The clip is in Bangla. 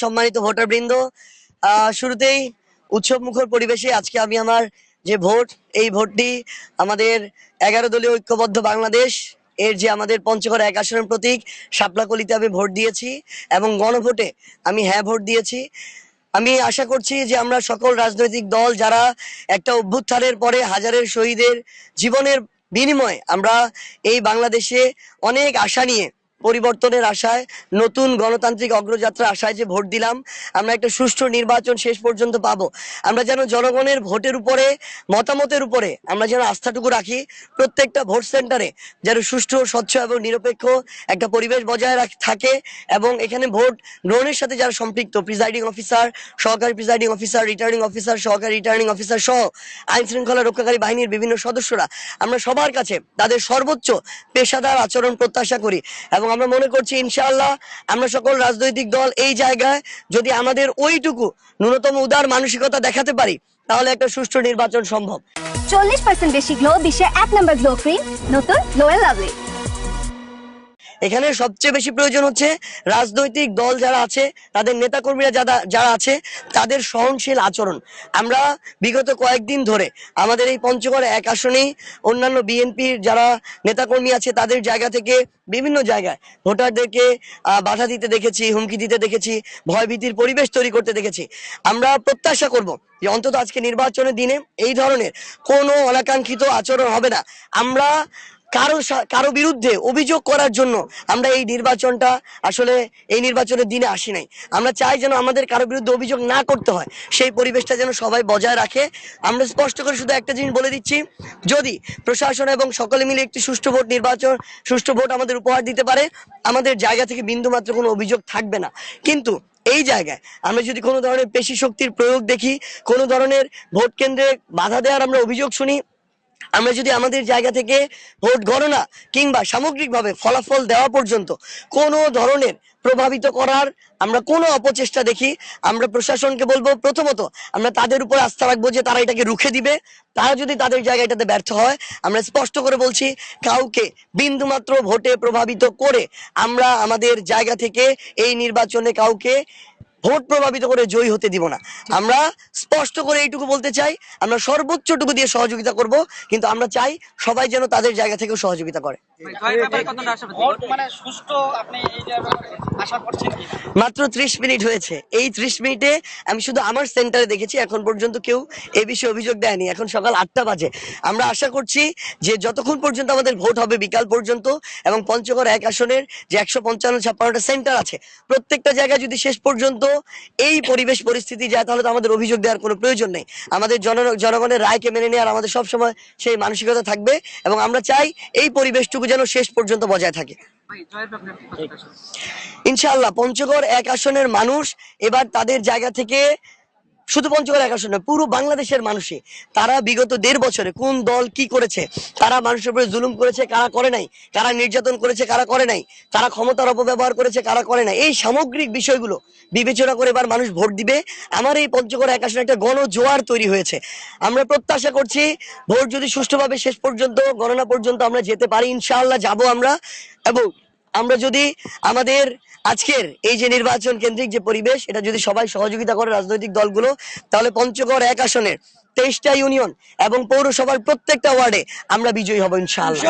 সম্মানিত ভোটারবৃন্দ, শুরুতেই উৎসব মুখর পরিবেশে আজকে আমি আমার যে ভোট, এই ভোটটি আমাদের 11 দলীয় ঐক্যবদ্ধ বাংলাদেশ এর যে আমাদের পঞ্চগড় 1 আসনের প্রতীক শাপলাকলিতে আমি ভোট দিয়েছি এবং গণভোটে আমি হ্যাঁ ভোট দিয়েছি। আমি আশা করছি যে আমরা সকল রাজনৈতিক দল যারা একটা অভ্যুত্থানের পরে হাজারের শহীদের জীবনের বিনিময়ে আমরা এই বাংলাদেশে অনেক আশা নিয়ে, পরিবর্তনের আশায়, নতুন গণতান্ত্রিক অগ্রযাত্রা আশায় যে ভোট দিলাম, আমরা একটা সুষ্ঠু নির্বাচন শেষ পর্যন্ত পাবো। আমরা যেন জনগণের ভোটের উপরে, মতামতের উপরে আমরা যেন আস্থাটুকু রাখি। প্রত্যেকটা ভোট সেন্টারে যেন সুষ্ঠু, স্বচ্ছ এবং নিরপেক্ষ একটা পরিবেশ বজায় থাকে এবং এখানে ভোট গ্রহণের সাথে যারা সম্পৃক্ত, প্রিজাইডিং অফিসার, সহকারী প্রিজাইডিং অফিসার, রিটার্নিং অফিসার, সহকারী রিটার্নিং অফিসার সহ আইন শৃঙ্খলা রক্ষাকারী বাহিনীর বিভিন্ন সদস্যরা, আমরা সবার কাছে তাদের সর্বোচ্চ পেশাদার আচরণ প্রত্যাশা করি এবং আমরা মনে করছি ইনশাআল্লাহ আমরা সকল রাজনৈতিক দল এই জায়গায় যদি আমাদের ওইটুকু ন্যূনতম উদার মানসিকতা দেখাতে পারি, তাহলে একটা সুষ্ঠু নির্বাচন সম্ভব। 40% বেশি গ্লো, বিশ্বের 1 নম্বর গ্লো ক্রিম, নতুন গ্লো এন্ড লাভলি। এখানে সবচেয়ে বেশি প্রয়োজন হচ্ছে রাজনৈতিক দল যারা আছে, তাদের নেতাকর্মীরা যারা আছে, তাদের সহনশীল আচরণ। আমরা বিগত কয়েকদিন ধরে আমাদের এই পঞ্চগড় 1 আসনেই অন্যান্য বিএনপির যারা নেতাকর্মী আছে তাদের জায়গা থেকে বিভিন্ন জায়গায় ভোটারদেরকে বাধা দিতে দেখেছি, হুমকি দিতে দেখেছি, ভয়ভীতির পরিবেশ তৈরি করতে দেখেছি। আমরা প্রত্যাশা করব যে অন্তত আজকে নির্বাচনের দিনে এই ধরনের কোনো অনাকাঙ্ক্ষিত আচরণ হবে না। আমরা কারো বিরুদ্ধে অভিযোগ করার জন্য আমরা এই নির্বাচনটা আসলে এই নির্বাচনের দিনে আসি নাই। আমরা চাই যেন আমাদের কারো বিরুদ্ধে অভিযোগ না করতে হয়, সেই পরিবেশটা যেন সবাই বজায় রাখে। আমরা স্পষ্ট করে শুধু একটা জিনিস বলে দিচ্ছি, যদি প্রশাসন এবং সকলে মিলে একটি সুষ্ঠু ভোট আমাদের উপহার দিতে পারে, আমাদের জায়গা থেকে বিন্দুমাত্র কোনো অভিযোগ থাকবে না। কিন্তু এই জায়গায় আমরা যদি কোনো ধরনের পেশি শক্তির প্রয়োগ দেখি, কোনো ধরনের ভোট কেন্দ্রে বাধা দেওয়ার আমরা অভিযোগ শুনি, আমরা যদি আমাদের জায়গা থেকে ভোট গণনা কিংবা সামগ্রিকভাবে ফলাফল দেওয়া পর্যন্ত কোনো ধরনের প্রভাবিত করার আমরা কোনো অপচেষ্টা দেখি, আমরা প্রশাসনকে বলবো প্রথমত আমরা তাদের উপর আস্থা রাখবো যে তারা এটাকে রুখে দিবে। তারা যদি তাদের জায়গায় এটাতে ব্যর্থ হয়, আমরা স্পষ্ট করে বলছি কাউকে বিন্দুমাত্র ভোটে প্রভাবিত করে আমরা আমাদের জায়গা থেকে এই নির্বাচনে কাউকে ভোট প্রভাবিত করে জয়ী হতে দিব না। আমরা স্পষ্ট করে এইটুকু বলতে চাই, আমরা সর্বোচ্চটুকু দিয়ে সহযোগিতা করব, কিন্তু আমরা চাই সবাই যেন তাদের জায়গা থেকেও সহযোগিতা করে। মাত্র 30 মিনিট হয়েছে। এই 30 মিনিটে আমি শুধু আমার সেন্টারে দেখেছি, এখন পর্যন্ত কেউ এই বিষয়ে অভিযোগ দেয়নি। এখন সকাল 8টা বাজে। আমরা আশা করছি যে যতক্ষণ পর্যন্ত আমাদের ভোট হবে বিকাল পর্যন্ত, এবং পঞ্চগড় 1 আসনের যে 155-56টা সেন্টার আছে, প্রত্যেকটা জায়গায় যদি শেষ পর্যন্ত এই পরিবেশ পরিস্থিতি যায়, তাহলে তো আমাদের অভিযোগ দেওয়ার কোনো প্রয়োজন নেই। আমাদের জনগণের রায়কে মেনে নেওয়ার আমাদের সবসময় সেই মানসিকতা থাকবে এবং আমরা চাই এই পরিবেশটুকু যেন শেষ পর্যন্ত বজায় থাকে। ইনশাআল্লাহ পঞ্চগড় 1 আসনের মানুষ এবার তাদের জায়গা থেকে, শুধু পঞ্চগড় 1 আসন নয়, পুরো বাংলাদেশের মানুষই, তারা বিগত 1.5 বছরে কোন দল কি করেছে, তারা মানুষের উপরে জুলুম করেছে কারা করে নাই, কারা নির্যাতন করেছে কারা করে নাই, তারা ক্ষমতার অপব্যবহার করেছে কারা করে নাই, এই সামগ্রিক বিষয়গুলো বিবেচনা করে এবার মানুষ ভোট দিবে। আমার এই পঞ্চগড় 1 আসনে একটা গণজোয়ার তৈরি হয়েছে। আমরা প্রত্যাশা করছি ভোট যদি সুষ্ঠুভাবে শেষ পর্যন্ত, গণনা পর্যন্ত আমরা যেতে পারি, ইনশাআল্লাহ যাব আমরা। এবং আমরা যদি আমাদের আজকের এই যে নির্বাচন কেন্দ্রিক যে পরিবেশ, এটা যদি সবাই সহযোগিতা করে রাজনৈতিক দলগুলো, তাহলে পঞ্চগড় 1 আসনের 23টা ইউনিয়ন এবং পৌরসভার প্রত্যেকটা ওয়ার্ডে আমরা বিজয়ী হব ইনশাআল্লাহ।